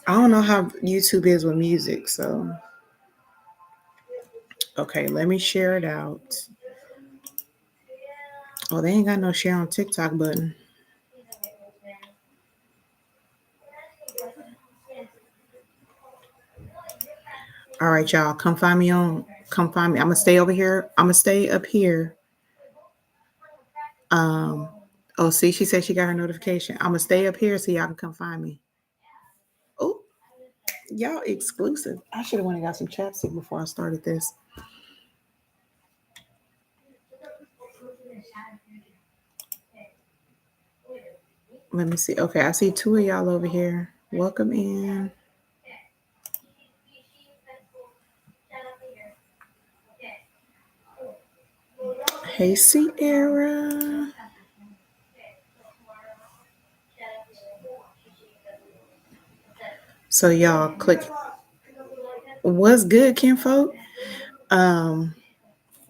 I don't know how YouTube is with music, so okay, let me share it out. Oh, they ain't got no share on TikTok button. All right, y'all, come find me. I'm gonna stay over here. I'm gonna stay up here. Um, oh, see, she said she got her notification. I'm gonna stay up here so y'all can come find me. Oh, y'all exclusive. I should have went and got some chapstick before I started this. Let me see. Okay, I see two of y'all over here. Welcome in. Hey, Sierra. So y'all click. What's good, kinfolk? Um,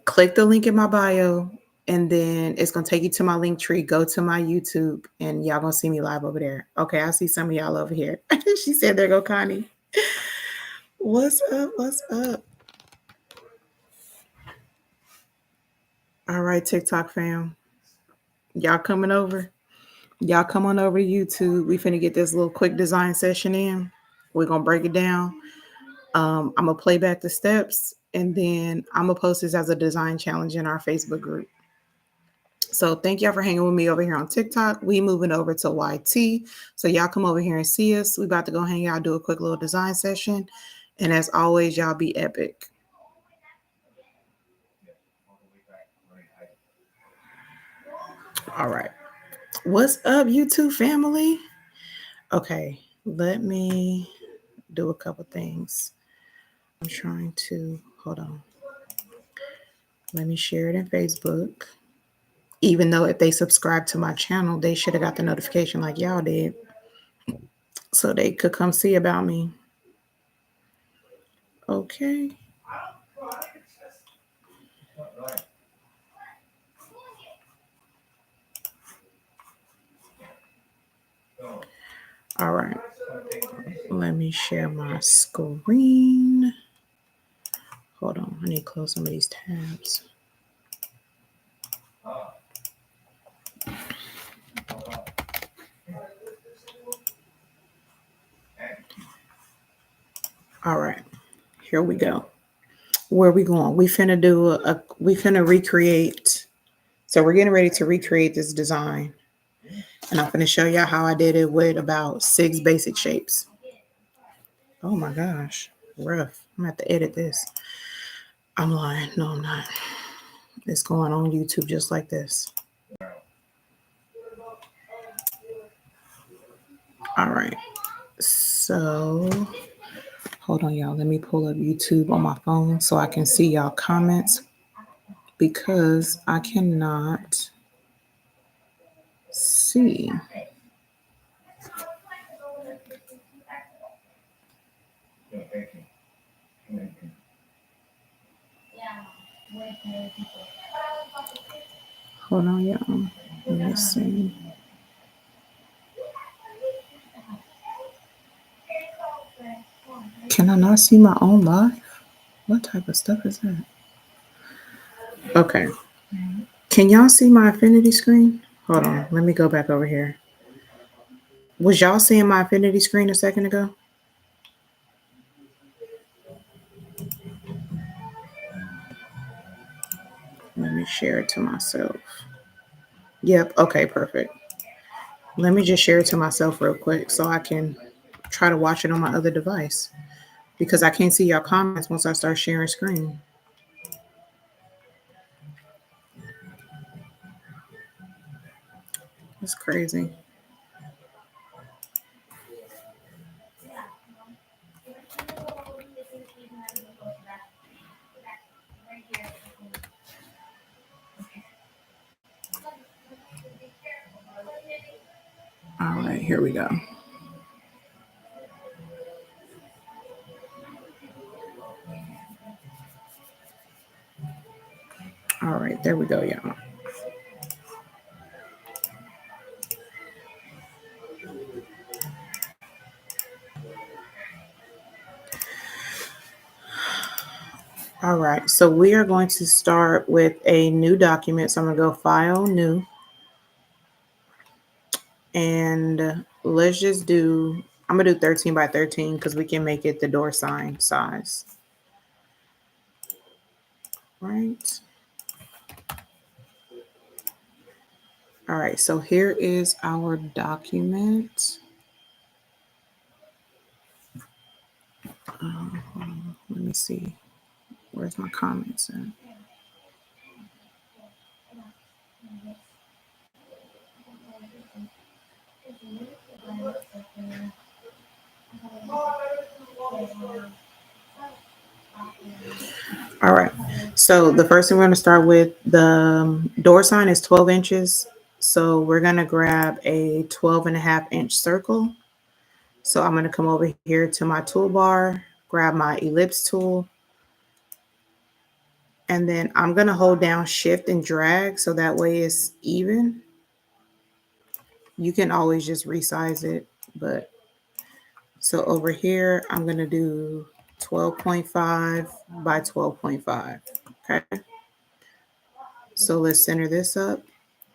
click the link in my bio, and then it's gonna take you to my link tree. Go to my YouTube, and y'all gonna see me live over there. Okay, I see some of y'all over here. She said, "There go Connie." What's up? What's up? All right, TikTok fam, y'all coming over? Y'all come on over to YouTube. We finna get this little quick design session in. We're gonna break it down. I'm gonna play back the steps, and then I'm gonna post this as a design challenge in our Facebook group. So thank y'all for hanging with me over here on TikTok. We moving over to YT. So y'all come over here and see us. We about to go hang out, do a quick little design session. And as always, y'all be epic. All right. What's up, YouTube family? Okay, let me do a couple things. I'm trying to hold on. Let me share it in Facebook. Even though if they subscribe to my channel, they should have got the notification like y'all did. So they could come see about me. Okay. All right. Let me share my screen. Hold on. I need to close some of these tabs. All right. Here we go. Where are we going? We finna recreate. So we're getting ready to recreate this design. And I'm gonna show y'all how I did it with about 6 basic shapes. Oh my gosh. Rough. I'm gonna have to edit this. I'm lying. No, I'm not. It's going on YouTube just like this. All right. So hold on, y'all. Let me pull up YouTube on my phone so I can see y'all comments because I cannot see. Hold on, y'all. Let me see. Can I not see my own live? What type of stuff is that? Okay. Can y'all see my Affinity screen? Hold on. Let me go back over here. Was y'all seeing my Affinity screen a second ago? Let me share it to myself. Yep. Okay, perfect. Let me just share it to myself real quick so I can try to watch it on my other device because I can't see your comments once I start sharing screen. It's crazy. All right, here we go. All right, there we go, y'all. All right, so we are going to start with a new document. So I'm going to go File, New, and let's just do, I'm going to do 13 by 13 because we can make it the door sign size. Right. All right, so here is our document. Let me see. Where's my comments at? All right. So the first thing we're going to start with, the door sign is 12 inches. So we're going to grab a 12.5 inch circle. So I'm going to come over here to my toolbar, grab my ellipse tool, and then I'm going to hold down shift and drag so that way it's even. You can always just resize it, but so over here, I'm going to do 12.5 by 12.5. Okay. So let's center this up.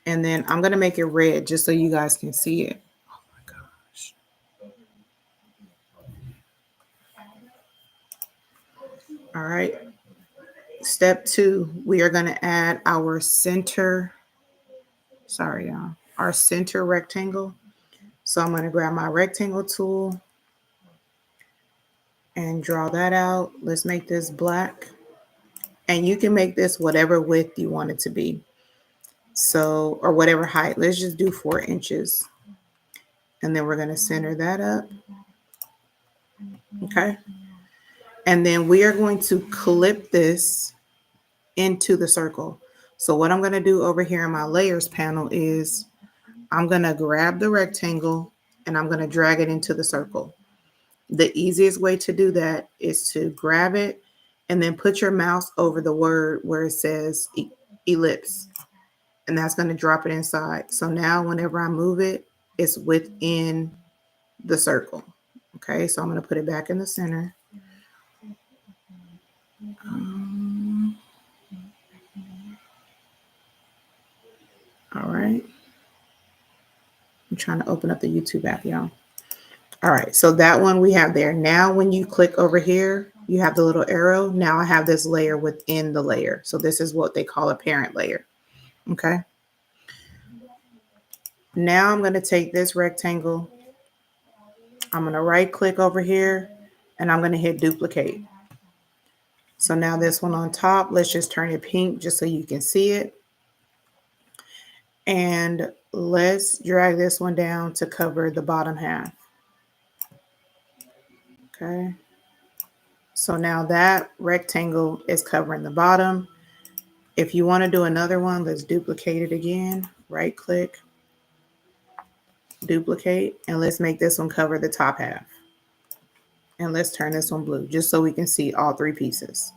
And then I'm going to make it red just so you guys can see it. Oh my gosh. All right. Step 2, we are going to add our center. Sorry, y'all. Our center rectangle. So I'm going to grab my rectangle tool and draw that out. Let's make this black. And you can make this whatever width you want it to be. So, or whatever height. Let's just do 4 inches. And then we're going to center that up. Okay. And then we are going to clip this into the circle. So what I'm going to do over here in my layers panel is I'm going to grab the rectangle and I'm going to drag it into the circle. The easiest way to do that is to grab it and then put your mouse over the word where it says ellipse, and that's going to drop it inside. So now whenever I move it, it's within the circle. Okay, so I'm going to put it back in the center. All right. I'm trying to open up the YouTube app, y'all. All right, so that one we have there. Now when you click over here, you have the little arrow. Now I have this layer within the layer. So this is what they call a parent layer. Okay. Now I'm going to take this rectangle. I'm going to right click over here and I'm going to hit duplicate. So now this one on top, let's just turn it pink just so you can see it. And let's drag this one down to cover the bottom half. Okay. So now that rectangle is covering the bottom. If you want to do another one, let's duplicate it again. Right click, duplicate, and let's make this one cover the top half. And let's turn this one blue just so we can see all 3 pieces.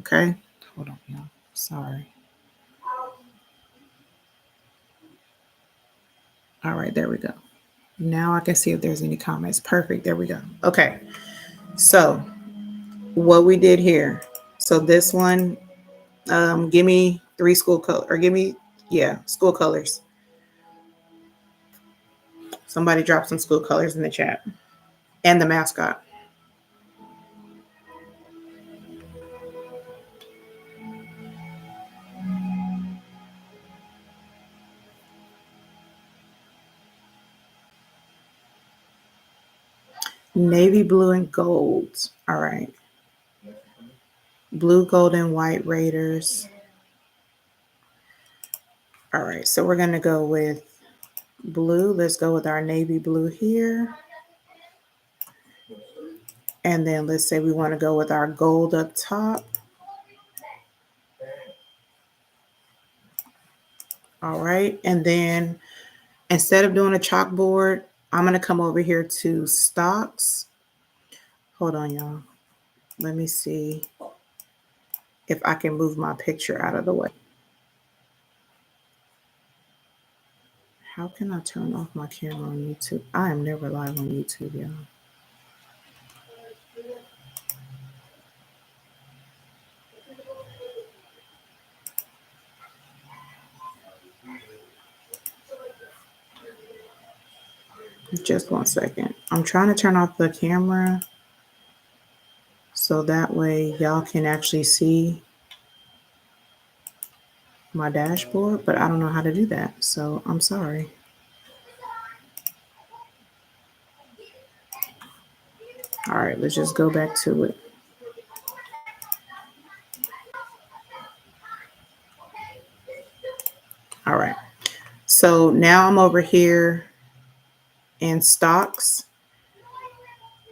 Okay. Hold on, y'all. Sorry. All right, there we go. Now I can see if there's any comments. Perfect. There we go. Okay. So what we did here. So this one, give me 3 school color or give me, school colors. Somebody drop some school colors in the chat and the mascot. Navy blue and gold. All right. Blue, gold, and white Raiders. All right. So we're going to go with blue. Let's go with our navy blue here. And then let's say we want to go with our gold up top. All right. And then instead of doing a chalkboard, I'm going to come over here to stocks. Hold on, y'all. Let me see if I can move my picture out of the way. How can I turn off my camera on YouTube? I am never live on YouTube, y'all. Just 1 second. I'm trying to turn off the camera so that way y'all can actually see my dashboard, but I don't know how to do that, so I'm sorry. All right, let's just go back to it. All right, so now I'm over here in stocks,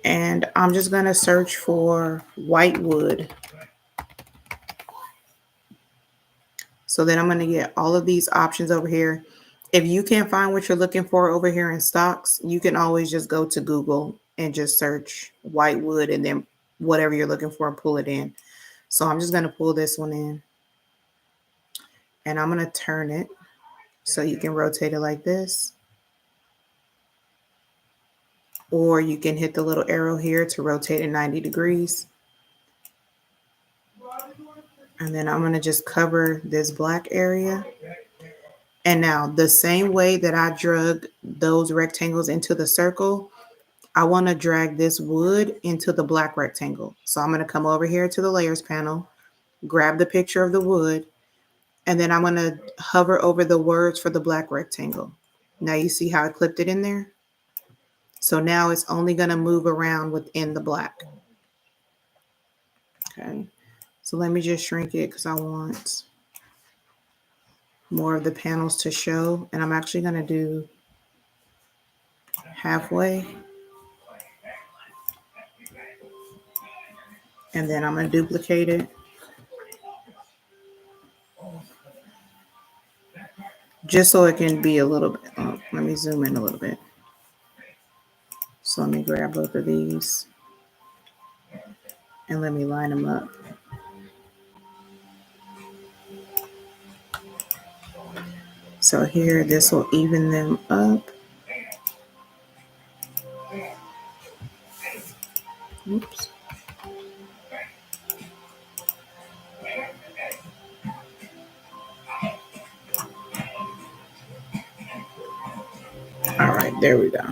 and I'm just gonna search for white wood. So then I'm gonna get all of these options over here. If you can't find what you're looking for over here in stocks, you can always just go to Google and just search white wood and then whatever you're looking for and pull it in. So I'm just gonna pull this one in and I'm gonna turn it so you can rotate it like this. Or you can hit the little arrow here to rotate it 90 degrees. And then I'm gonna just cover this black area. And now the same way that I drug those rectangles into the circle, I want to drag this wood into the black rectangle. So I'm going to come over here to the layers panel, grab the picture of the wood, and then I'm going to hover over the words for the black rectangle. Now you see how I clipped it in there? So now it's only going to move around within the black. Okay, so let me just shrink it because I want more of the panels to show. And I'm actually going to do halfway. And then I'm going to duplicate it. Just so it can be a little bit, let me zoom in a little bit. So let me grab both of these and let me line them up. So here, this will even them up. Oops. All right, there we go.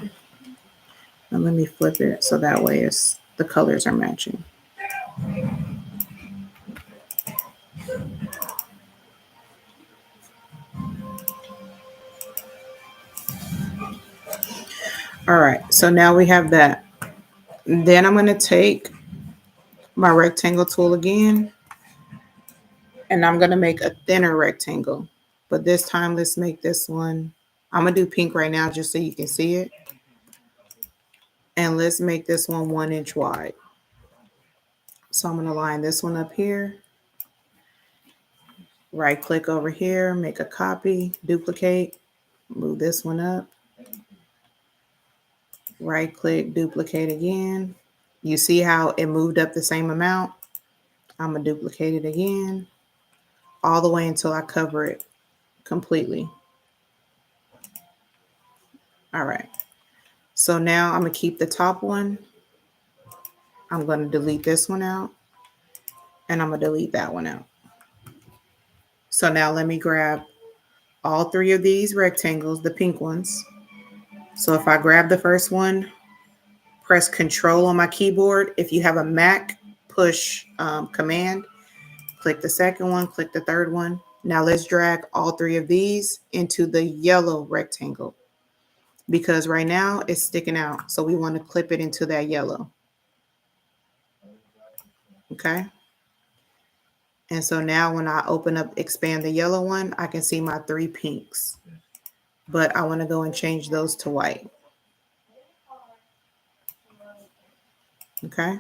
And let me flip it so that way it's the colors are matching. All right, so now we have that. Then I'm going to take my rectangle tool again, and I'm going to make a thinner rectangle. But this time, let's make this one. I'm going to do pink right now just so you can see it. And let's make this one 1 inch wide. So I'm going to line this one up here. Right click over here, make a copy, duplicate, move this one up. Right click, duplicate again. You see how it moved up the same amount? I'm going to duplicate it again, all the way until I cover it completely. All right. So now I'm going to keep the top one. I'm going to delete this one out. And I'm going to delete that one out. So now let me grab all 3 of these rectangles, the pink ones. So if I grab the first one, press Control on my keyboard. If you have a Mac, push Command. Click the second one, click the third one. Now let's drag all 3 of these into the yellow rectangle because right now it's sticking out. So we want to clip it into that yellow. Okay. And so now when I open up, expand the yellow one, I can see my 3 pinks. But I want to go and change those to white. Okay.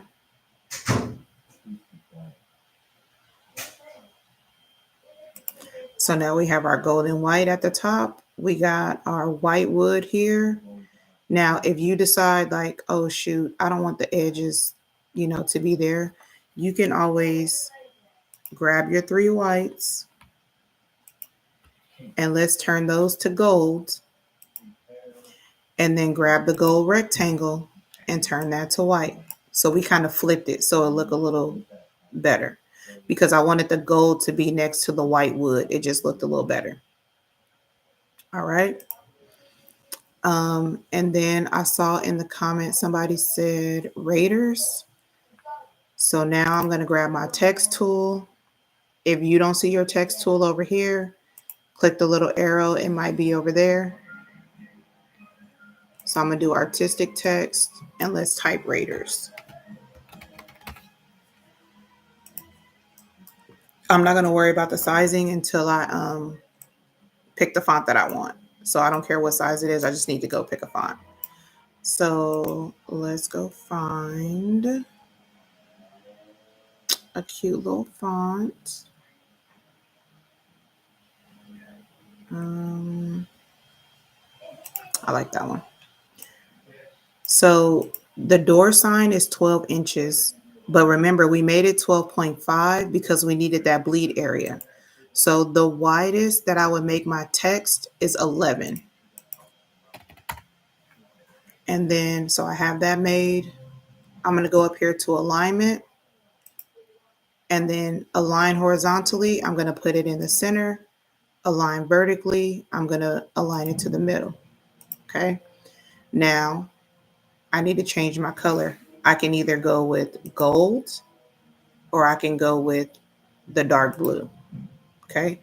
So now we have our golden white at the top. We got our white wood here. Now, if you decide like, oh shoot, I don't want the edges, to be there, you can always grab your 3 whites and let's turn those to gold. And then grab the gold rectangle and turn that to white. So we kind of flipped it so it looked a little better because I wanted the gold to be next to the white wood. It just looked a little better. All right. And then I saw in the comments somebody said Raiders. So now I'm going to grab my text tool. If you don't see your text tool over here, click the little arrow. It might be over there. So I'm going to do artistic text and let's type Raiders. I'm not going to worry about the sizing until I pick the font that I want. So I don't care what size it is. I just need to go pick a font. So let's go find a cute little font. I like that one. So the door sign is 12 inches. But remember, we made it 12.5 because we needed that bleed area. So the widest that I would make my text is 11. And then, so I have that made. I'm going to go up here to alignment. And then align horizontally, I'm going to put it in the center. Align vertically, I'm going to align it to the middle. Okay. Now, I need to change my color. I can either go with gold or I can go with the dark blue. Okay.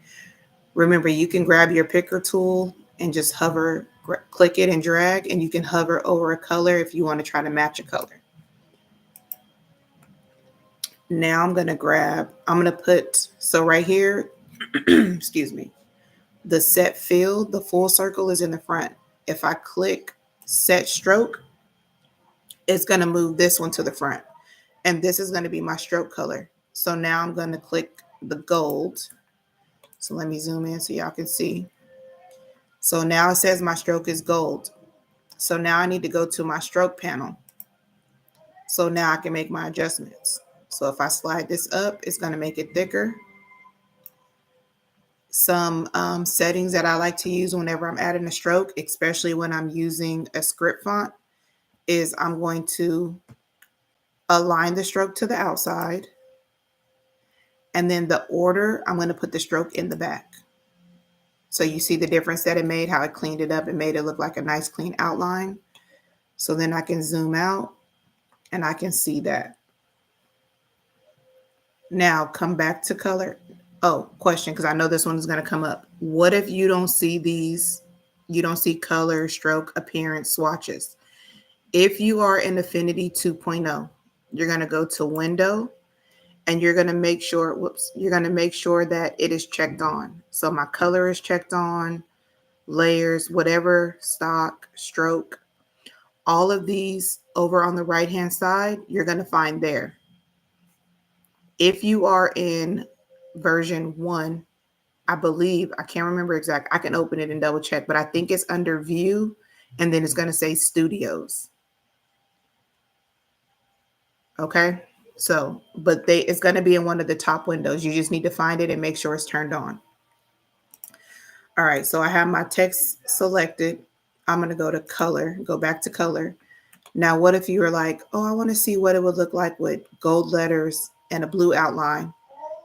Remember, you can grab your picker tool and just hover, click it and drag, and you can hover over a color if you want to try to match a color. Now I'm going to put, so right here, excuse me, the set field, the full circle is in the front. If I click set stroke, it's going to move this one to the front. And this is going to be my stroke color. So now I'm going to click the gold. So let me zoom in so y'all can see. So now it says my stroke is gold. So now I need to go to my stroke panel. So now I can make my adjustments. So if I slide this up, it's going to make it thicker. Some settings that I like to use whenever I'm adding a stroke, especially when I'm using a script font, is I'm going to align the stroke to the outside. And then the order, I'm going to put the stroke in the back. So you see the difference that it made, how it cleaned it up and made it look like a nice clean outline. So then I can zoom out and I can see that. Now come back to color. Oh, question, because I know this one is going to come up. What if you don't see these? You don't see color, stroke, appearance, swatches. If you are in Affinity 2.0, you're going to go to Window and you're going to make sure, you're going to make sure that it is checked on. So my color is checked on, layers, whatever, stock, stroke, all of these over on the right-hand side, you're going to find there. If you are in version 1, I believe, I can't remember exact, I can open it and double check, but I think it's under view and then it's going to say studios. Okay. So, but it's going to be in one of the top windows. You just need to find it and make sure it's turned on. All right. So I have my text selected. I'm going to go to color, go back to color. Now, what if you were like, oh, I want to see what it would look like with gold letters and a blue outline?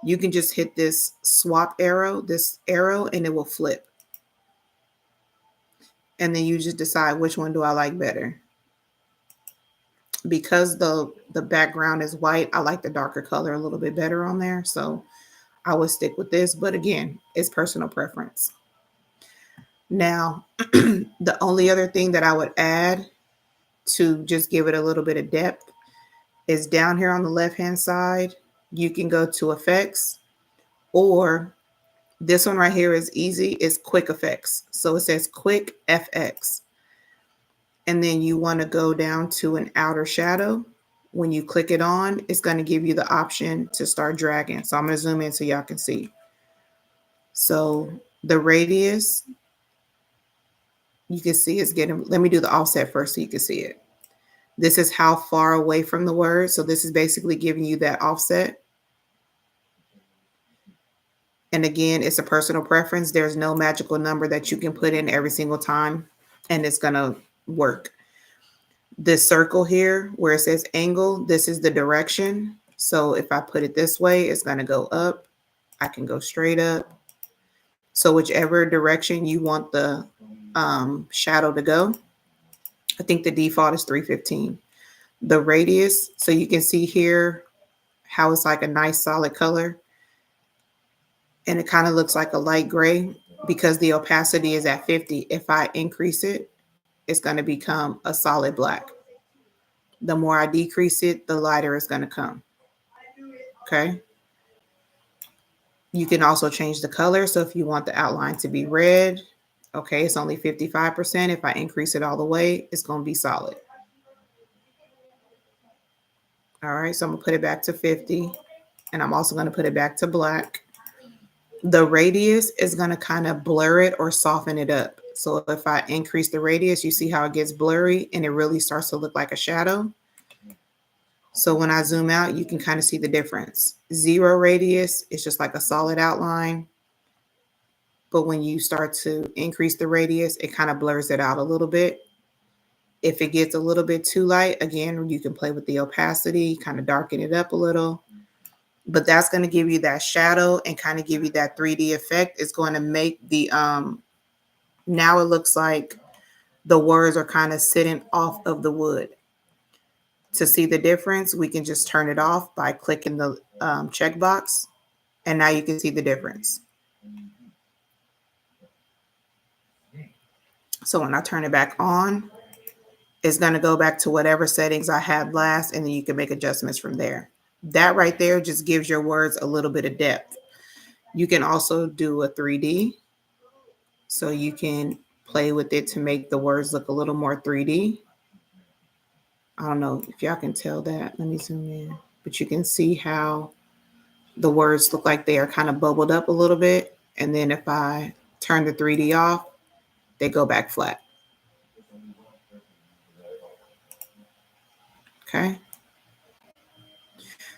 You can just hit this swap arrow, and it will flip. And then you just decide which one do I like better. Because the background is white, I like the darker color a little bit better on there. So I would stick with this. But again, it's personal preference. Now, the only other thing that I would add to just give it a little bit of depth is down here on the left-hand side, you can go to effects, or this one right here is easy. It's quick effects. So it says quick FX. And then you want to go down to an outer shadow. When you click it on, it's going to give you the option to start dragging. So I'm going to zoom in so y'all can see. So the radius, you can see it's getting, let me do the offset first so you can see it. This is how far away from the word. So this is basically giving you that offset. And again, it's a personal preference. There's no magical number that you can put in every single time and it's going to work. This circle here where it says angle, this is the direction. So if I put it this way, it's going to go up. I can go straight up. So whichever direction you want the shadow to go, I think the default is 315. The radius, so you can see here how it's like a nice solid color. And it kind of looks like a light gray because the opacity is at 50. If I increase it, it's going to become a solid black. The more I decrease it, the lighter it's going to come. Okay. You can also change the color. So if you want the outline to be red, okay, it's only 55%. If I increase it all the way, it's going to be solid. All right, so I'm going to put it back to 50. And I'm also going to put it back to black. The radius is going to kind of blur it or soften it up. So if I increase the radius, you see how it gets blurry and it really starts to look like a shadow. So when I zoom out, you can kind of see the difference. 0 radius, it's just like a solid outline. But when you start to increase the radius, it kind of blurs it out a little bit. If it gets a little bit too light, again, you can play with the opacity, kind of darken it up a little. But that's going to give you that shadow and kind of give you that 3D effect. It's going to make the, now it looks like the words are kind of sitting off of the wood. To see the difference, we can just turn it off by clicking the checkbox. And now you can see the difference. So when I turn it back on, it's going to go back to whatever settings I had last, and then you can make adjustments from there. That right there just gives your words a little bit of depth. You can also do a 3D. So you can play with it to make the words look a little more 3D. I don't know if y'all can tell that. Let me zoom in. But you can see how the words look like they are kind of bubbled up a little bit. And then if I turn the 3D off, they go back flat. Okay.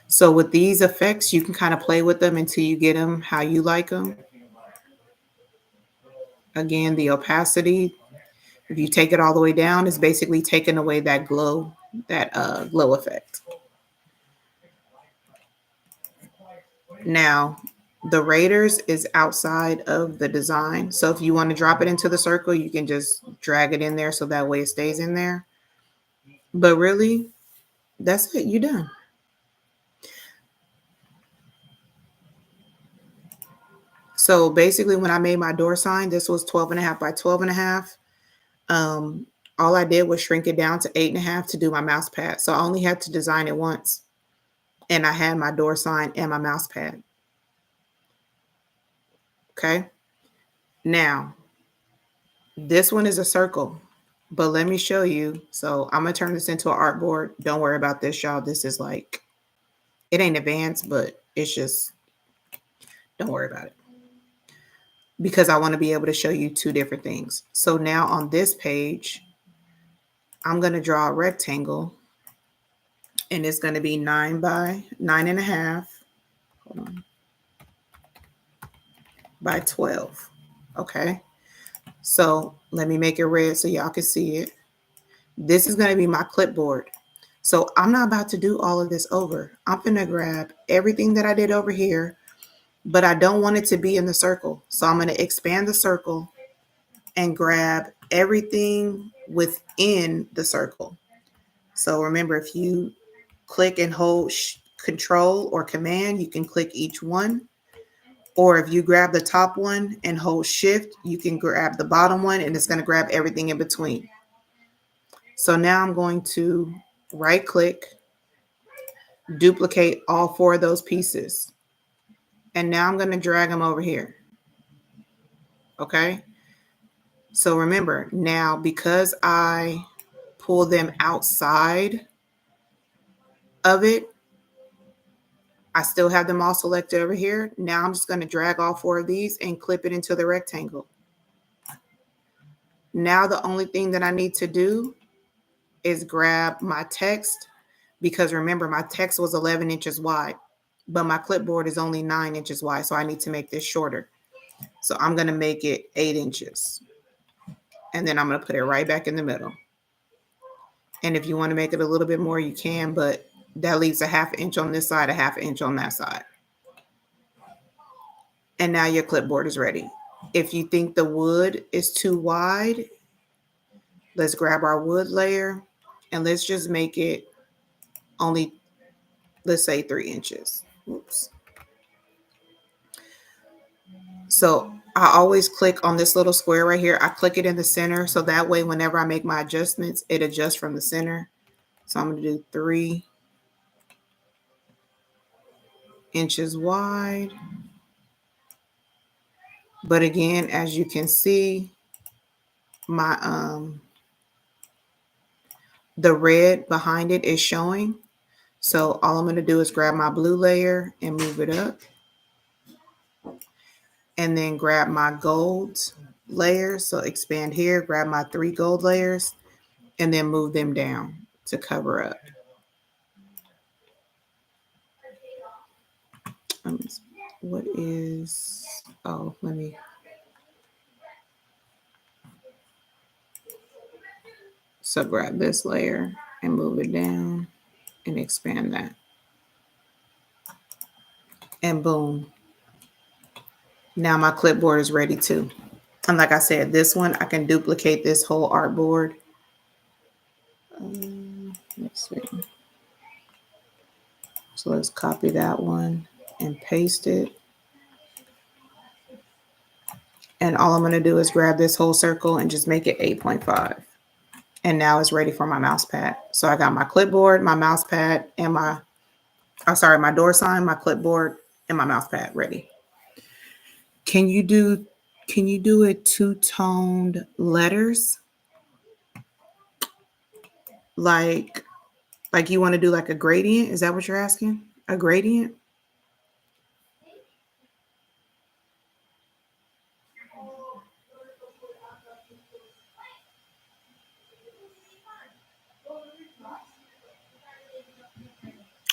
So with these effects, you can kind of play with them until you get them how you like them. Again, the opacity, if you take it all the way down, is basically taking away that glow effect. Now, the Raiders is outside of the design. So if you want to drop it into the circle, you can just drag it in there so that way it stays in there. But really, that's it. You're done. So basically, when I made my door sign, this was 12.5 by 12.5. All I did was shrink it down to 8.5 to do my mouse pad. So I only had to design it once. And I had my door sign and my mouse pad. Okay. Now, this one is a circle, but let me show you. So I'm going to turn this into an artboard. Don't worry about this, y'all. This is like, it ain't advanced, but it's just, don't worry about it. Because I want to be able to show you 2 different things. So now on this page, I'm going to draw a rectangle. And it's going to be 9 by 9.5. Hold on. By 12. Okay. So let me make it red so y'all can see it. This is going to be my clipboard. So I'm not about to do all of this over. I'm going to grab everything that I did over here, but I don't want it to be in the circle. So I'm going to expand the circle and grab everything within the circle. So remember, if you click and hold Control or Command, you can click each one. Or if you grab the top one and hold Shift, you can grab the bottom one and it's going to grab everything in between. So now I'm going to right click, duplicate all 4 of those pieces. And now I'm going to drag them over here. Okay. So remember now, because I pull them outside of it, I still have them all selected over here. Now I'm just going to drag all 4 of these and clip it into the rectangle. Now the only thing that I need to do is grab my text, because remember my text was 11 inches wide, but my clipboard is only 9 inches wide. So I need to make this shorter. So I'm going to make it 8 inches. And then I'm going to put it right back in the middle. And if you want to make it a little bit more, you can, but that leaves a 1/2 inch on this side, a 1/2 inch on that side. And now your clipboard is ready. If you think the wood is too wide, Let's grab our wood layer and let's just make it only, let's say 3 inches. Oops. So I always click on this little square right here. I click it in the center. So that way, whenever I make my adjustments, it adjusts from the center. So I'm going to do 3 inches wide. But again, as you can see, my the red behind it is showing. So all I'm going to do is grab my blue layer and move it up. And then grab my gold layers. So expand here, grab my 3 gold layers, and then move them down to cover up. What is, oh, let me, so grab this layer and move it down and expand that. And boom. Now my clipboard is ready too. And like I said, this one, I can duplicate this whole artboard. Let's see. So let's copy that one and paste it. And all I'm going to do is grab this whole circle and just make it 8.5. And now it's ready for my mouse pad. So I got my clipboard, my mouse pad, and my door sign, my clipboard, and my mouse pad ready. Can you do it two-toned letters? Like you want to do like a gradient? Is that what you're asking? A gradient?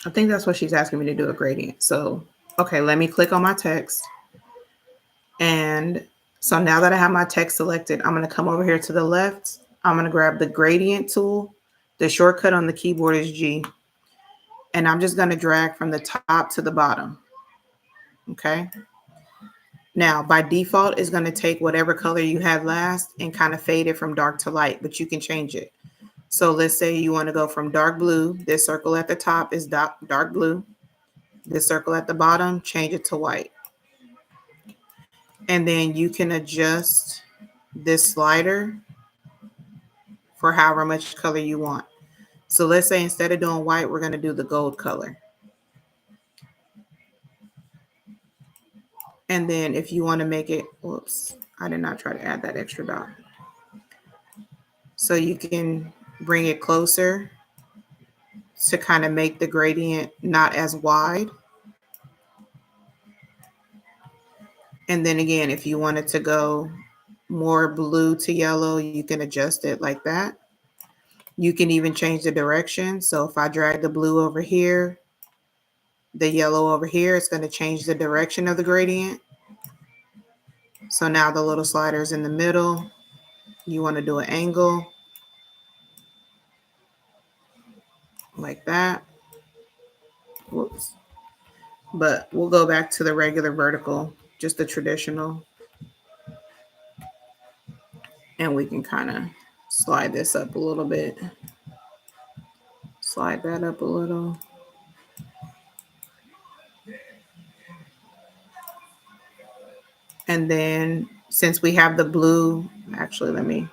I think that's what she's asking me to do, a gradient. So, okay, let me click on my text. And so now that I have my text selected, I'm going to come over here to the left. I'm going to grab the gradient tool. The shortcut on the keyboard is G. And I'm just going to drag from the top to the bottom. Okay. Now, by default, it's going to take whatever color you had last and kind of fade it from dark to light, but you can change it. So let's say you want to go from dark blue. This circle at the top is dark blue. This circle at the bottom, change it to white. And then you can adjust this slider for however much color you want. So let's say instead of doing white, we're going to do the gold color. And then if you want to make it, whoops, I did not try to add that extra dot. So you can bring it closer to kind of make the gradient not as wide. And then again, if you wanted to go more blue to yellow, you can adjust it like that. You can even change the direction. So if I drag the blue over here, the yellow over here, it's going to change the direction of the gradient. So now the little slider is in the middle. You want to do an angle like that. Whoops. But we'll go back to the regular vertical, just the traditional. And we can kind of slide this up a little bit. Slide that up a little. And then since we have the blue, actually, let me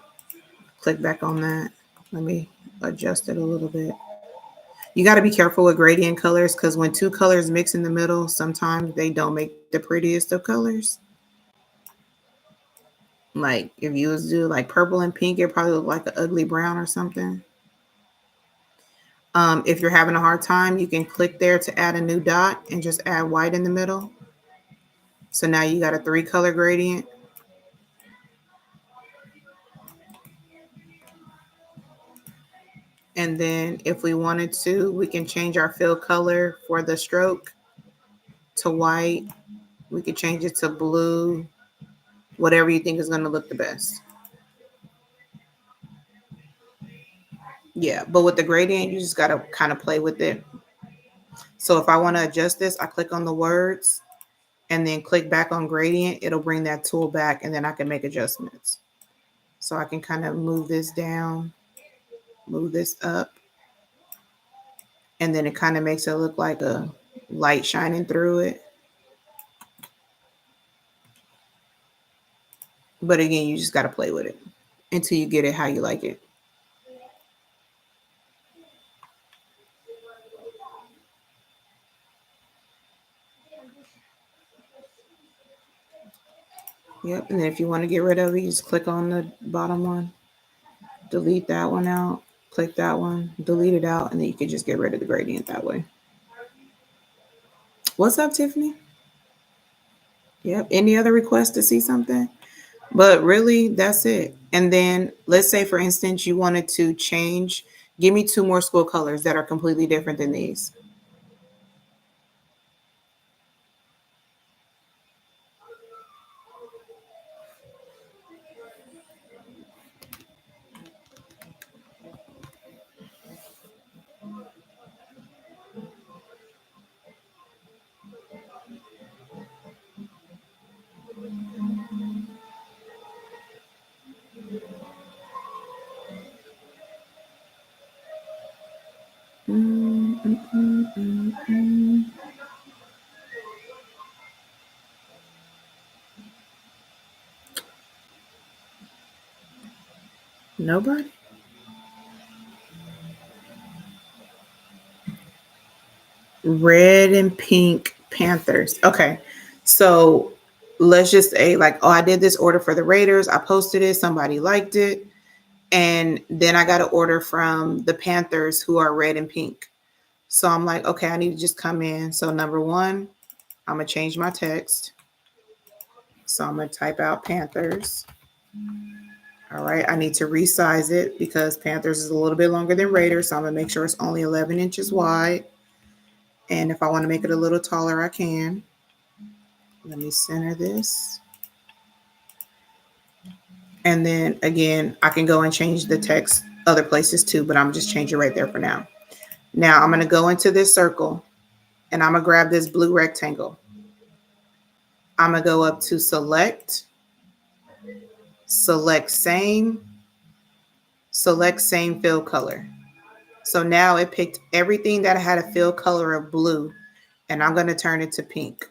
click back on that. Let me adjust it a little bit. You got to be careful with gradient colors because when two colors mix in the middle, sometimes they don't make the prettiest of colors. Like if you was to do like purple and pink, it probably look like an ugly brown or something. If you're having a hard time, you can click there to add a new dot and just add white in the middle. So now you got a 3-color gradient. And then if we wanted to, we can change our fill color for the stroke to white. We could change it to blue, whatever you think is going to look the best. Yeah, but with the gradient, you just got to kind of play with it. So if I want to adjust this, I click on the words and then click back on gradient. It'll bring that tool back and then I can make adjustments. So I can kind of move this down, move this up, and then it kind of makes it look like a light shining through it. But again, you just got to play with it until you get it how you like it. Yep. And then if you want to get rid of it, you just click on the bottom one, delete that one out, click that one, delete it out, and then you can just get rid of the gradient that way. What's up, Tiffany? Yep. Any other requests to see something? But really, that's it. And then let's say, for instance, you wanted to change, give me two more school colors that are completely different than these. Mm, mm, mm, mm, mm. Nobody? Red and pink Panthers. Okay. So let's just say, like, oh, I did this order for the Raiders. I posted it. Somebody liked it. And then I got an order from the Panthers who are red and pink. So I'm like, okay, I need to just come in. So number one, I'm going to change my text. So I'm going to type out Panthers. All right. I need to resize it because Panthers is a little bit longer than Raiders. So I'm going to make sure it's only 11 inches wide. And if I want to make it a little taller, I can. Let me center this. And then again, I can go and change the text other places too, but I'm just changing right there for now. Now I'm going to go into this circle and I'm going to grab this blue rectangle. I'm going to go up to select, select same fill color. So now it picked everything that had a fill color of blue, and I'm going to turn it to pink.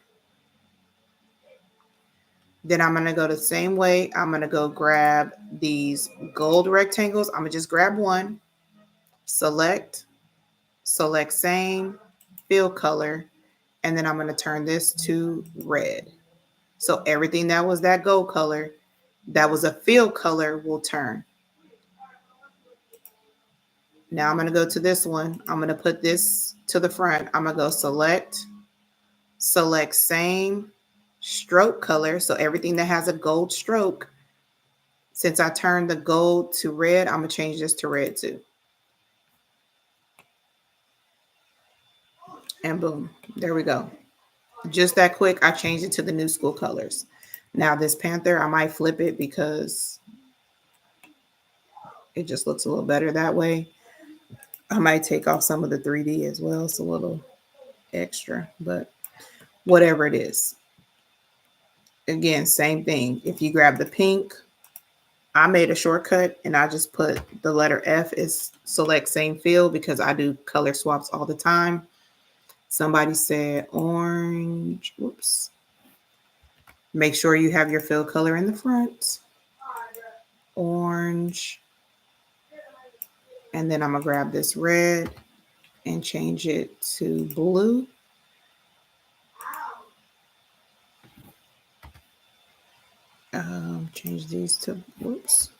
Then I'm going to go the same way. I'm going to go grab these gold rectangles. I'm going to just grab one, select same, fill color, and then I'm going to turn this to red. So everything that was that gold color, that was a fill color, will turn. Now I'm going to go to this one. I'm going to put this to the front. I'm going to go select same, stroke color. So everything that has a gold stroke, since I turned the gold to red, I'm going to change this to red too. And boom, there we go. Just that quick, I changed it to the new school colors. Now this Panther, I might flip it because it just looks a little better that way. I might take off some of the 3D as well. It's a little extra, but whatever it is. Again, same thing. If you grab the pink, I made a shortcut and I just put the letter F is select same field because I do color swaps all the time. Somebody said orange. Whoops. Make sure you have your fill color in the front. Orange. And then I'm going to grab this red and change it to blue. Change these to, whoops.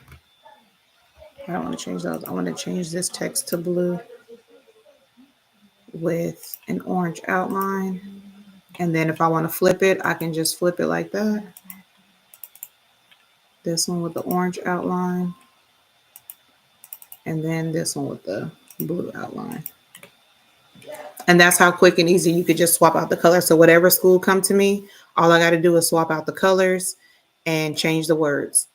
I don't want to change those. I want to change this text to blue with an orange outline. And then if I want to flip it, I can just flip it like that. This one with the orange outline. And then this one with the blue outline. And that's how quick and easy you could just swap out the color. So whatever school come to me, all I got to do is swap out the colors and change the words.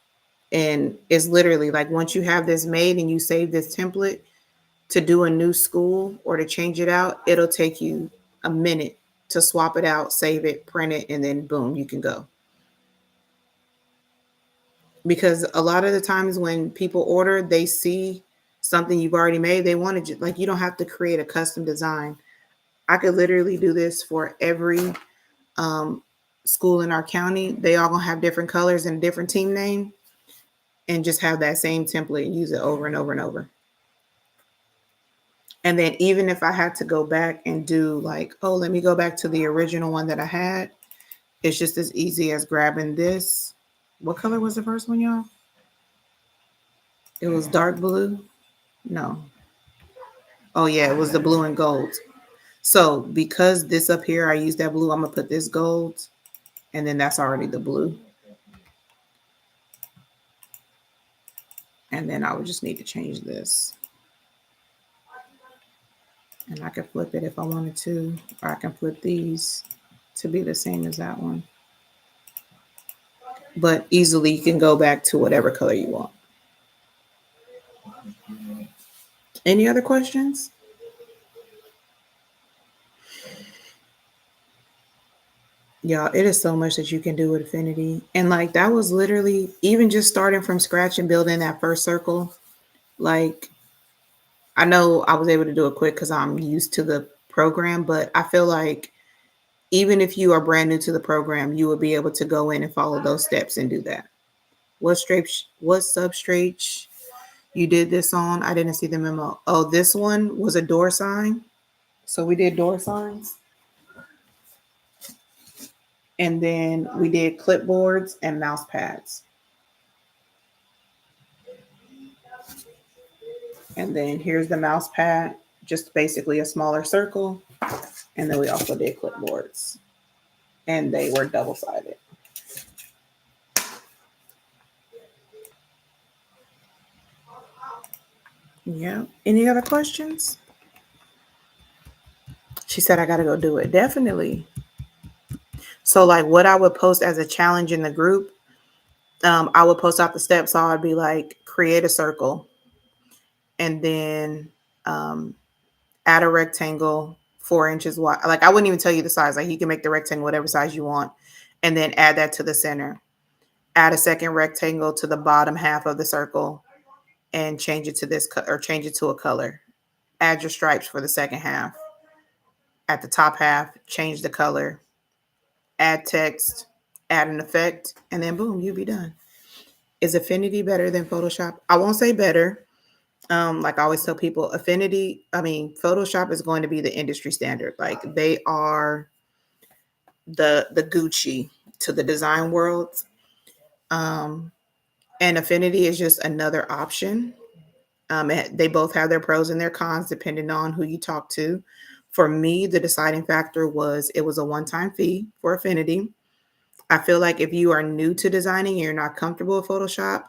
And it's literally like once you have this made and you save this template to do a new school or to change it out, it'll take you a minute to swap it out, save it, print it, and then boom, you can go. because a lot of the times when people order, they see something you've already made. They want to, like, you don't have to create a custom design. I could literally do this for every um, school in our county. They all gonna have different colors and a different team name, and just have that same template and use it over and over and over. And then even if I had to go back and do like, oh, let me go back to the original one that I had, it's just as easy as grabbing this. What color was the first one, y'all? It was dark blue. No. Oh yeah, it was the blue and gold. So because this up here, I used that blue, I'm gonna put this gold, and then that's already the blue. And then I would just need to change this. And I can flip it if I wanted to, or I can flip these to be the same as that one. But easily you can go back to whatever color you want. Any other questions? Y'all, it is so much that you can do with Affinity. And like that was literally even just starting from scratch and building that first circle. Like I know I was able to do it quick because I'm used to the program, but I feel like even if you are brand new to the program, you will be able to go in and follow those steps and do that. What substrate you did this on? I didn't see the memo. Oh, this one was a door sign. So we did door signs. And then we did clipboards and mouse pads. And then here's the mouse pad, just basically a smaller circle. And then we also did clipboards. And they were double-sided. Yeah. Any other questions? She said I gotta go do it. Definitely. So like what I would post as a challenge in the group, I would post out the steps. So I'd be like, create a circle and then um, add a rectangle 4 inches wide. Like I wouldn't even tell you the size. Like you can make the rectangle whatever size you want, and then add that to the center. Add a second rectangle to the bottom half of the circle, and change it to this or change it to a color. Add your stripes for the second half. At the top half, change the color. Add text. Add an effect, and then boom, you'll be done. Is Affinity better than Photoshop? I won't say better. Like I always tell people, Photoshop is going to be the industry standard. Like they are the Gucci to the design world. Um, and Affinity is just another option. They both have their pros and their cons depending on who you talk to. For me, the deciding factor was it was a one-time fee for Affinity. I feel like if you are new to designing and you're not comfortable with Photoshop,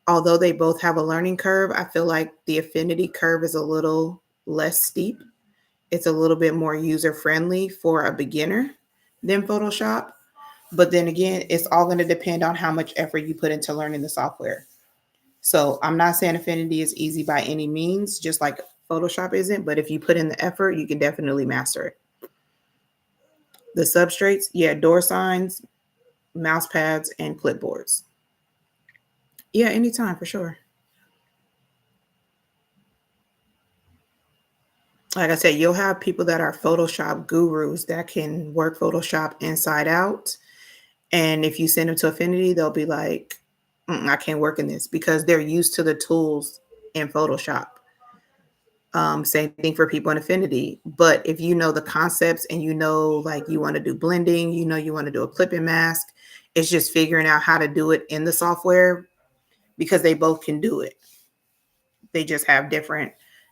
although they both have a learning curve, I feel like the Affinity curve is a little less steep. It's a little bit more user friendly for a beginner than Photoshop. But then again, it's all going to depend on how much effort you put into learning the software. So I'm not saying Affinity is easy by any means, just like Photoshop isn't. But if you put in the effort, you can definitely master it. The substrates, yeah, door signs, mouse pads, and clipboards. Yeah, anytime for sure. Like I said, you'll have people that are Photoshop gurus that can work Photoshop inside out. And if you send them to Affinity, they'll be like, I can't work in this because they're used to the tools in Photoshop. Same thing for people in Affinity. But if you know the concepts and you know, like you want to do blending, you know, you want to do a clipping mask, it's just figuring out how to do it in the software because they both can do it. They just have different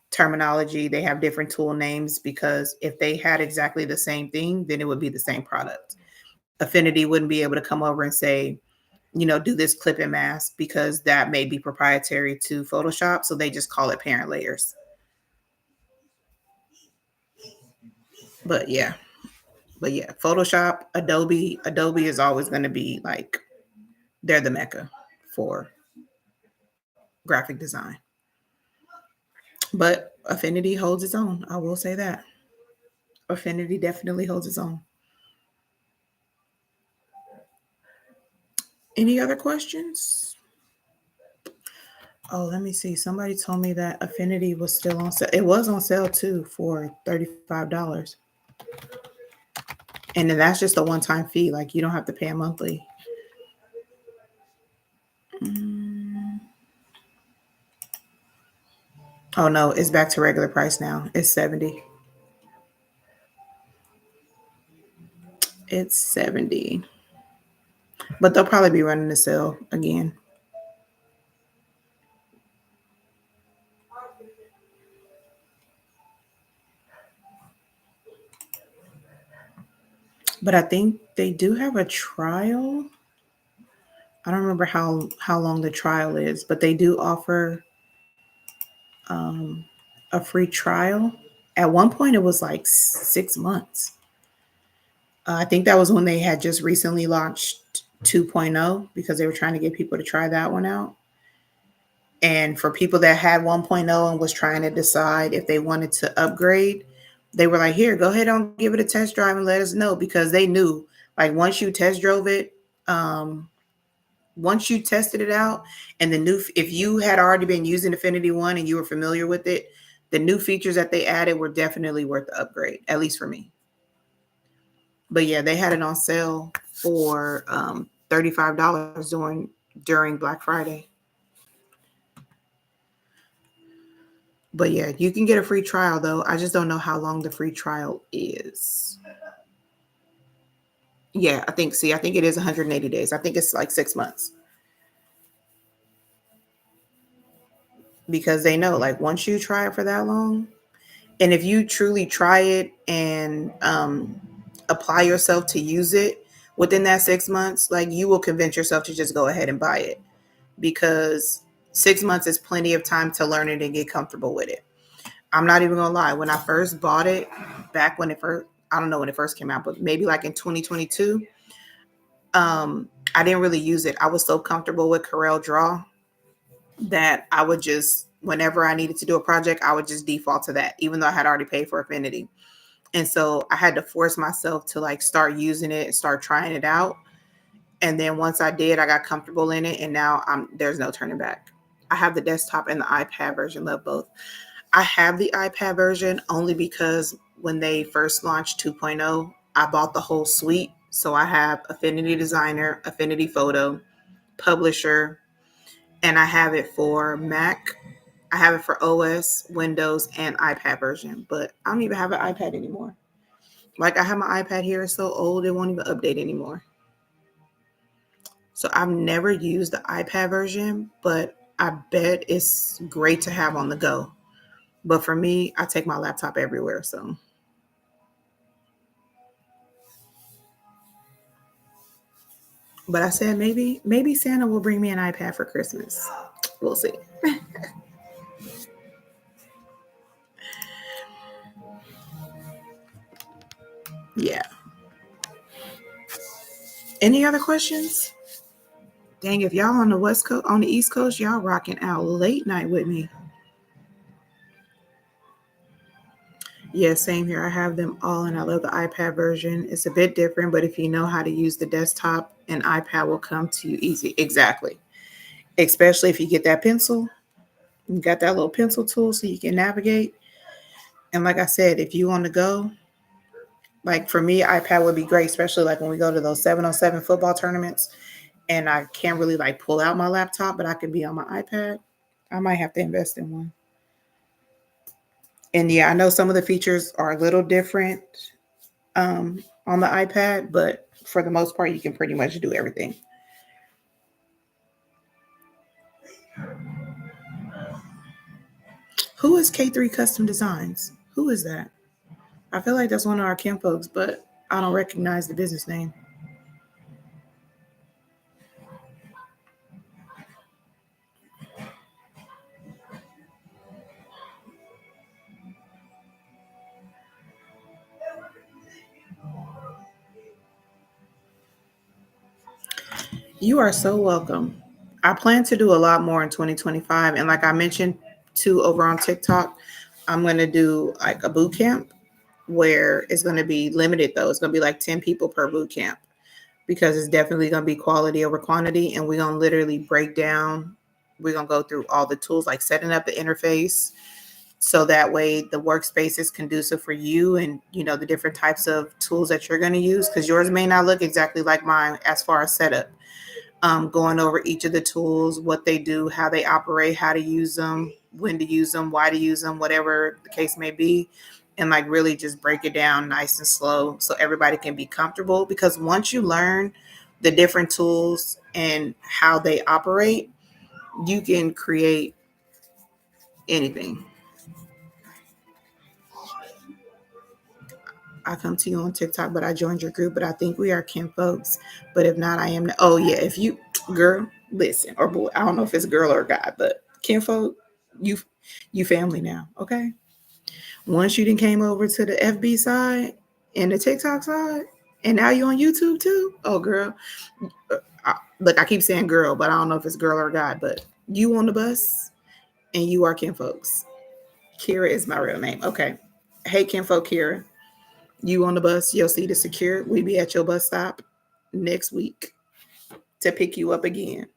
terminology. They have different tool names because if they had exactly the same thing, then it would be the same product. Affinity wouldn't be able to come over and say, do this clipping mask because that may be proprietary to Photoshop. So they just call it parent layers. But yeah, Photoshop, Adobe is always going to be like they're the mecca for graphic design. But Affinity holds its own. I will say that. Affinity definitely holds its own. Any other questions? Oh, let me see. Somebody told me that Affinity was still on sale. It was on sale too for $35. And then that's just a one-time fee. Like you don't have to pay a monthly. Mm. Oh no, it's back to regular price now. It's 70. It's 70. But they'll probably be running the sale again. But I think they do have a trial. I don't remember how long the trial is, but they do offer um, a free trial. At one point, it was like 6 months. I think that was when they had just recently launched 2.0 because they were trying to get people to try that one out. And for people that had 1.0 and was trying to decide if they wanted to upgrade, they were like, "Here, go ahead and give it a test drive and let us know," because they knew, like, once you test drove it, um, once you tested it out, and the new, if you had already been using Affinity One and you were familiar with it, the new features that they added were definitely worth the upgrade, at least for me. But yeah, they had it on sale for $35 during Black Friday. But yeah, you can get a free trial though. I just don't know how long the free trial is. Yeah, I think it is 180 days. I think it's like 6 months because they know, like, once you try it for that long, and if you truly try it and apply yourself to use it within that 6 months, like, you will convince yourself to just go ahead and buy it because 6 months is plenty of time to learn it and get comfortable with it. I'm not even gonna lie. When I first bought it, back when it first, I don't know when it first came out, but maybe like in 2022, I didn't really use it. I was so comfortable with Corel Draw that I would just, whenever I needed to do a project, I would just default to that, even though I had already paid for Affinity. And so I had to force myself to like start using it and start trying it out. And then once I did, I got comfortable in it, and now there's no turning back. I have the desktop and the iPad version, love both. I have the iPad version only because when they first launched 2.0, I bought the whole suite. So I have Affinity Designer, Affinity Photo, Publisher, and I have it for Mac. I have it for OS, Windows, and iPad version, but I don't even have an iPad anymore. Like, I have my iPad here, it's so old, it won't even update anymore. So I've never used the iPad version, but I bet it's great to have on the go. But for me, I take my laptop everywhere. So, but I said maybe Santa will bring me an iPad for Christmas. We'll see. Yeah. Any other questions? Dang, if y'all on the West Coast, on the East Coast, y'all rocking out late night with me. Yeah, same here. I have them all, and I love the iPad version. It's a bit different, but if you know how to use the desktop, an iPad will come to you easy. Exactly. Especially if you get that pencil, you got that little pencil tool so you can navigate. And like I said, if you want to go, like for me, iPad would be great, especially like when we go to those 7-on-7 football tournaments and I can't really like pull out my laptop, but I can be on my iPad. I might have to invest in one. And yeah, I know some of the features are a little different on the iPad, but for the most part, you can pretty much do everything. Who is K3 Custom Designs? Who is that? I feel like that's one of our Kim folks, but I don't recognize the business name. You are so welcome. I plan to do a lot more in 2025. And like I mentioned too over on TikTok, I'm going to do like a boot camp where it's going to be limited though. It's going to be like 10 people per boot camp because it's definitely going to be quality over quantity. And we're going to literally break down We're going to go through all the tools, like setting up the interface, so that way the workspace is conducive for you, and the different types of tools that you're going to use, because yours may not look exactly like mine as far as setup. Going over each of the tools, what they do, how they operate, how to use them, when to use them, why to use them, whatever the case may be, and like really just break it down nice and slow so everybody can be comfortable, because once you learn the different tools and how they operate, you can create anything. I come to you on TikTok, but I joined your group, but I think we are kin folks. But if not, I am. Oh, yeah. If you, girl, listen, or boy, I don't know if it's girl or guy, but kin folk, you, you family now. Okay. Once you then came over to the FB side and the TikTok side, and now you on YouTube too. Oh, girl. Look, I keep saying girl, but I don't know if it's girl or guy, but you on the bus and you are kin folks. Kira is my real name. Okay. Hey, kin folk, Kira. You on the bus, your seat is secure. We be at your bus stop next week to pick you up again.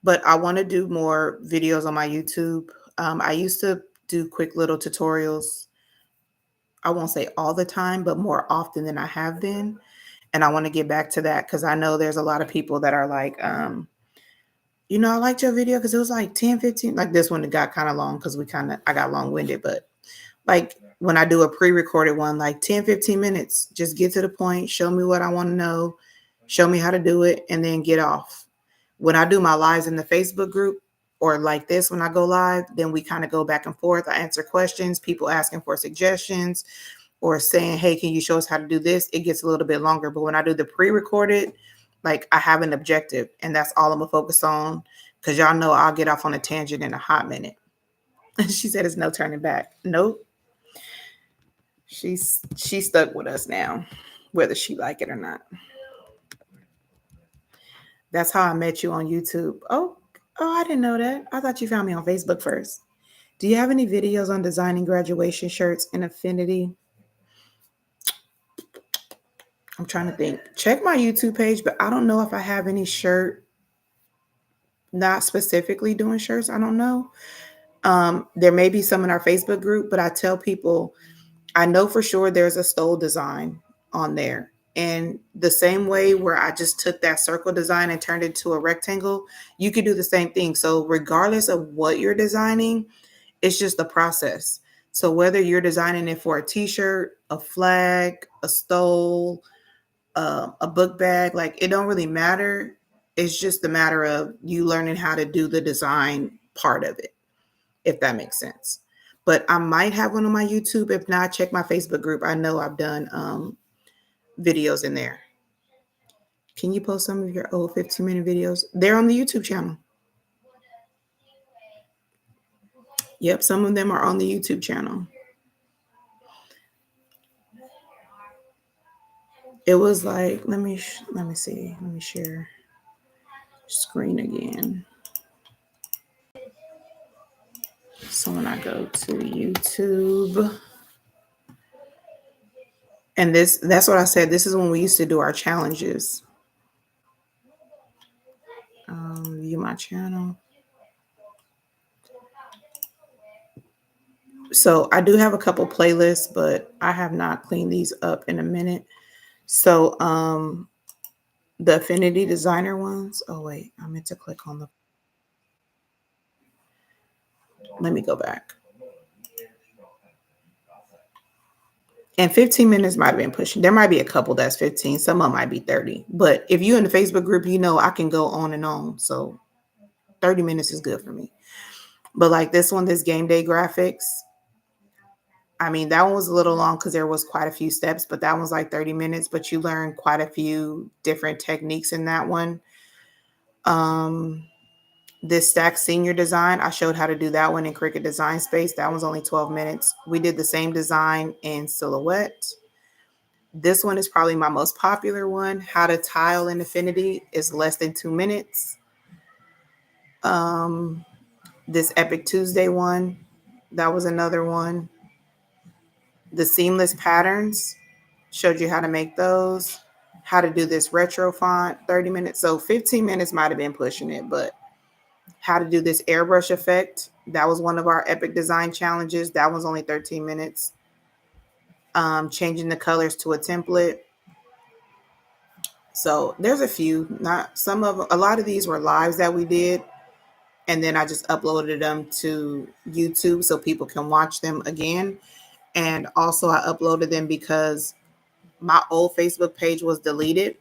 But I want to do more videos on my YouTube. I used to do quick little tutorials. I won't say all the time, but more often than I have been. And I want to get back to that because I know there's a lot of people that are like, I liked your video because it was like 10, 15. Like this one, it got kind of long because I got long winded, but like when I do a pre-recorded one, like 10, 15 minutes, just get to the point, show me what I want to know, show me how to do it, and then get off. When I do my lives in the Facebook group, or like this, when I go live, then we kind of go back and forth. I answer questions, people asking for suggestions or saying, hey, can you show us how to do this? It gets a little bit longer. But when I do the pre-recorded, like I have an objective and that's all I'm gonna focus on, because y'all know I'll get off on a tangent in a hot minute. She said it's no turning back. Nope. She's stuck with us now, whether she like it or not. That's how I met you on YouTube. Oh, I didn't know that. I thought you found me on Facebook first. Do you have any videos on designing graduation shirts in Affinity? I'm trying to think. Check my YouTube page, but I don't know if I have any shirt, not specifically doing shirts. I don't know. There may be some in our Facebook group, but I tell people I know for sure there's a stole design on there. And the same way where I just took that circle design and turned it into a rectangle, you could do the same thing. So regardless of what you're designing, it's just the process. So whether you're designing it for a t-shirt, a flag, a stole, a book bag, like it don't really matter. It's just a matter of you learning how to do the design part of it, if that makes sense. But I might have one on my YouTube. If not, check my Facebook group. I know I've done videos in there. Can you post some of your old 15-minute videos? They're on the YouTube channel. Yep, some of them are on the YouTube channel. It was like, let me see. Let me share screen again. So when I go to YouTube, and that's what I said. This is when we used to do our challenges. View my channel. So I do have a couple playlists, but I have not cleaned these up in a minute. So the Affinity designer ones. Oh wait, I meant to click on the. Let me go back. And 15 minutes might have been pushing. There might be a couple that's 15. Some of them might be 30. But if you're in the Facebook group, I can go on and on. So 30 minutes is good for me. But like this one, this game day graphics, I mean, that one was a little long because there was quite a few steps, but that one's like 30 minutes, but you learn quite a few different techniques in that one. This stack senior design, I showed how to do that one in Cricut Design Space. That one's only 12 minutes. We did the same design in Silhouette. This one is probably my most popular one. How to tile in Affinity is less than 2 minutes. This Epic Tuesday one, that was another one. The seamless patterns, showed you how to make those. how to do this retro font, 30 minutes. So 15 minutes might have been pushing it, but how to do this airbrush effect. That was one of our epic design challenges. That was only 13 minutes. Changing the colors to a template. So there's a few, not some of, a lot of these were lives that we did. And then I just uploaded them to YouTube so people can watch them again. And also I uploaded them because my old Facebook page was deleted.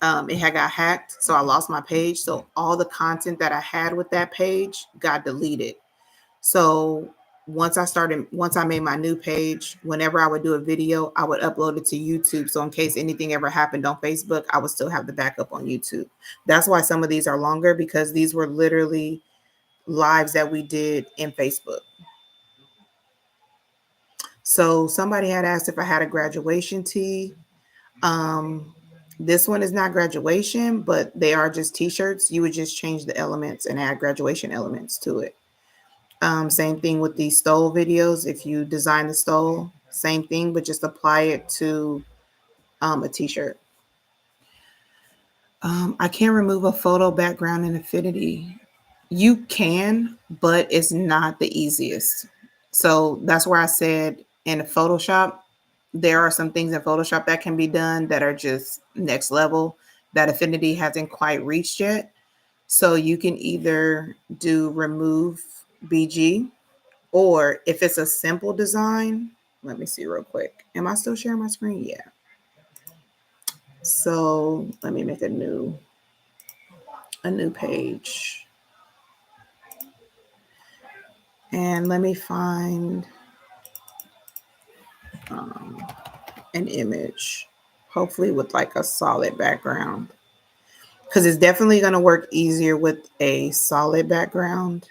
It had got hacked, so I lost my page. So all the content that I had with that page got deleted. So once I made my new page, whenever I would do a video, I would upload it to YouTube. So in case anything ever happened on Facebook, I would still have the backup on YouTube. That's why some of these are longer, because these were literally lives that we did in Facebook. So somebody had asked if I had a graduation tee. This one is not graduation, but they are just t-shirts. You would just change the elements and add graduation elements to it. Same thing with these stole videos. If you design the stole, same thing, but just apply it to a t-shirt. I can't remove a photo background in Affinity. You can, but it's not the easiest. So that's where I said in Photoshop, there are some things in Photoshop that can be done that are just next level that Affinity hasn't quite reached yet. So you can either do remove BG, or if it's a simple design, let me see real quick. Am I still sharing my screen? Yeah. So let me make a new page. And let me find an image, hopefully with like a solid background, because it's definitely going to work easier with a solid background.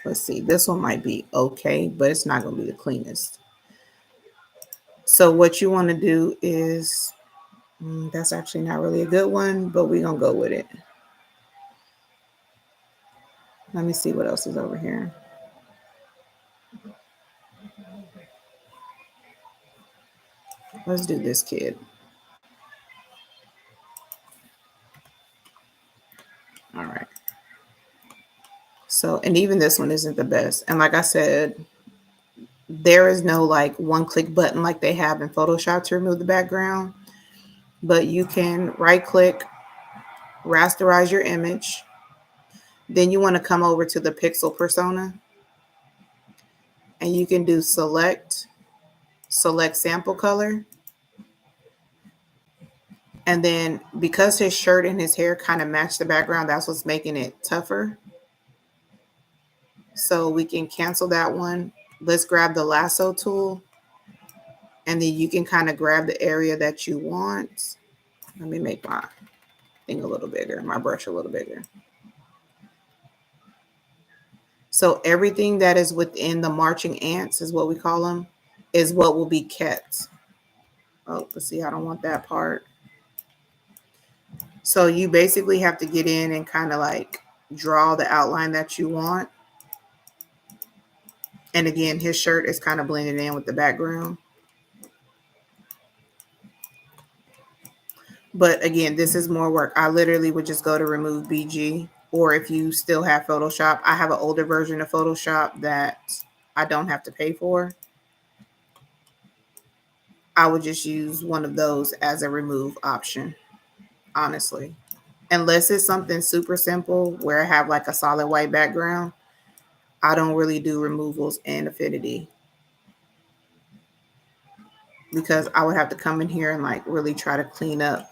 Let's see, this one might be okay, but it's not going to be the cleanest. So what you want to do is, that's actually not really a good one, but we're going to go with it. Let me see what else is over here. Let's do this kid. All right. So, and even this one isn't the best. And like I said, there is no like one click button like they have in Photoshop to remove the background, but you can right click, rasterize your image. Then you want to come over to the pixel persona and you can do select sample color. And then because his shirt and his hair kind of match the background, that's what's making it tougher. So we can cancel that one. Let's grab the lasso tool, and then you can kind of grab the area that you want. Let me make my thing a little bigger, my brush a little bigger. So everything that is within the marching ants is what we call them, is what will be kept. Oh, let's see, I don't want that part. So you basically have to get in and kind of like draw the outline that you want. And again, his shirt is kind of blending in with the background. But again, this is more work. I literally would just go to remove BG, or if you still have Photoshop, I have an older version of Photoshop that I don't have to pay for. I would just use one of those as a remove option, honestly. Unless it's something super simple where I have like a solid white background, I don't really do removals in Affinity, because I would have to come in here and like really try to clean up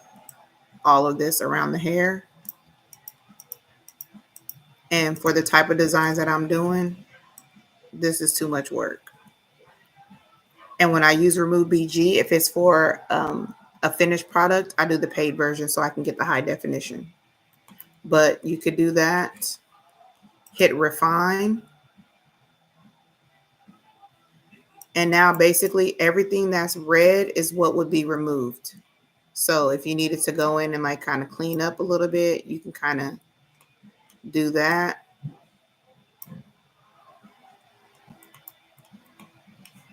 all of this around the hair. And for the type of designs that I'm doing, this is too much work. And when I use remove BG, if it's for a finished product, I do the paid version so I can get the high definition. But you could do that. Hit refine. And now basically everything that's red is what would be removed. So if you needed to go in and like kind of clean up a little bit, you can kind of do that.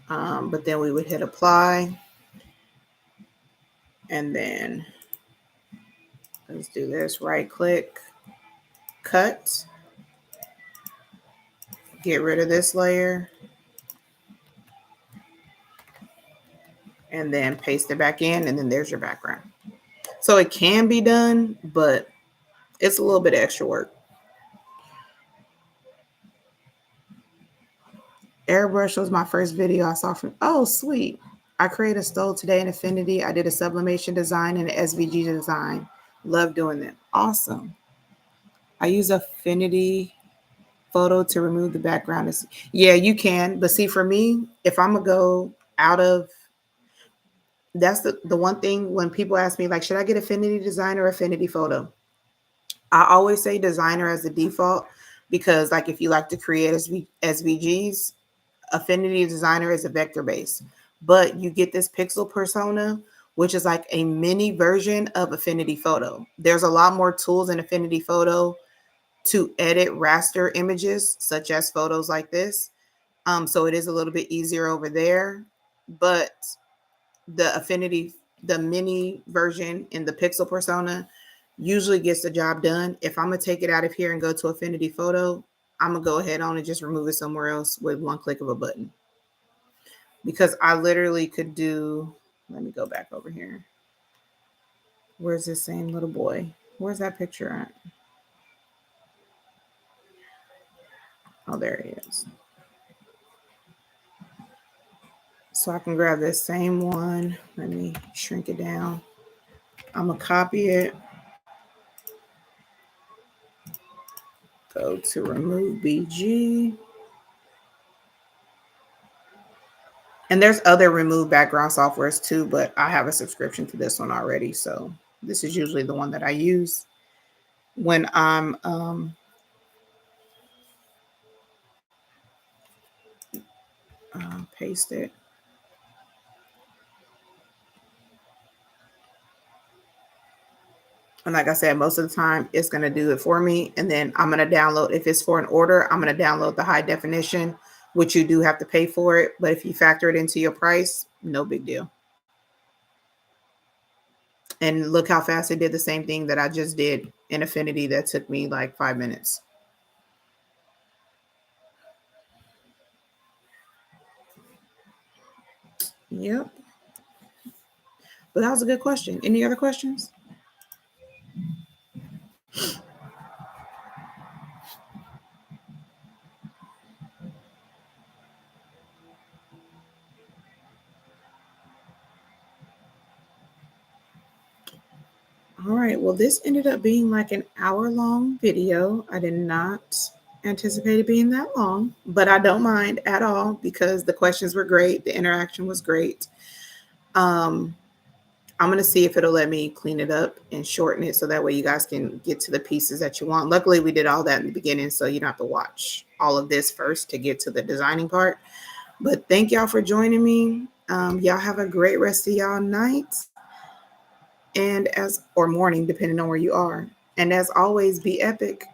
But then we would hit apply, and then let's do this, right click, cut, get rid of this layer, and then paste it back in, and then there's your background. So it can be done, but it's a little bit extra work. Airbrush was my first video I saw from, oh, sweet. I created a stole today in Affinity. I did a sublimation design and an SVG design. Love doing that. Awesome. I use Affinity photo to remove the background. Yeah, you can. But see, for me, if I'm going to go out of, that's the one thing when people ask me, like, should I get Affinity design or Affinity photo? I always say designer as the default because, like, if you like to create SVGs, Affinity Designer is a vector base, but you get this pixel persona, which is like a mini version of Affinity Photo. There's a lot more tools in Affinity Photo to edit raster images, such as photos like this. So it is a little bit easier over there, but the mini version in the pixel persona usually gets the job done. If I'm gonna take it out of here and go to Affinity Photo, I'm gonna go ahead on and just remove it somewhere else with one click of a button. Because I literally could do, let me go back over here. Where's this same little boy? Where's that picture at? Oh, there he is. So I can grab this same one. Let me shrink it down. I'm gonna copy it. Go to remove BG. And there's other remove background softwares too, but I have a subscription to this one already. So this is usually the one that I use when I'm paste it. And like I said, most of the time it's going to do it for me. And then I'm going to download, if it's for an order, I'm going to download the high definition, which you do have to pay for it. But if you factor it into your price, no big deal. And look how fast it did the same thing that I just did in Affinity that took me like 5 minutes. Yep. But that was a good question. Any other questions? All right. Well, this ended up being like an hour-long video. I did not anticipate it being that long, but I don't mind at all because the questions were great. The interaction was great. I'm going to see if it'll let me clean it up and shorten it so that way you guys can get to the pieces that you want. Luckily, we did all that in the beginning, so you don't have to watch all of this first to get to the designing part. But thank y'all for joining me. Y'all have a great rest of y'all night or morning, depending on where you are. And as always, be epic.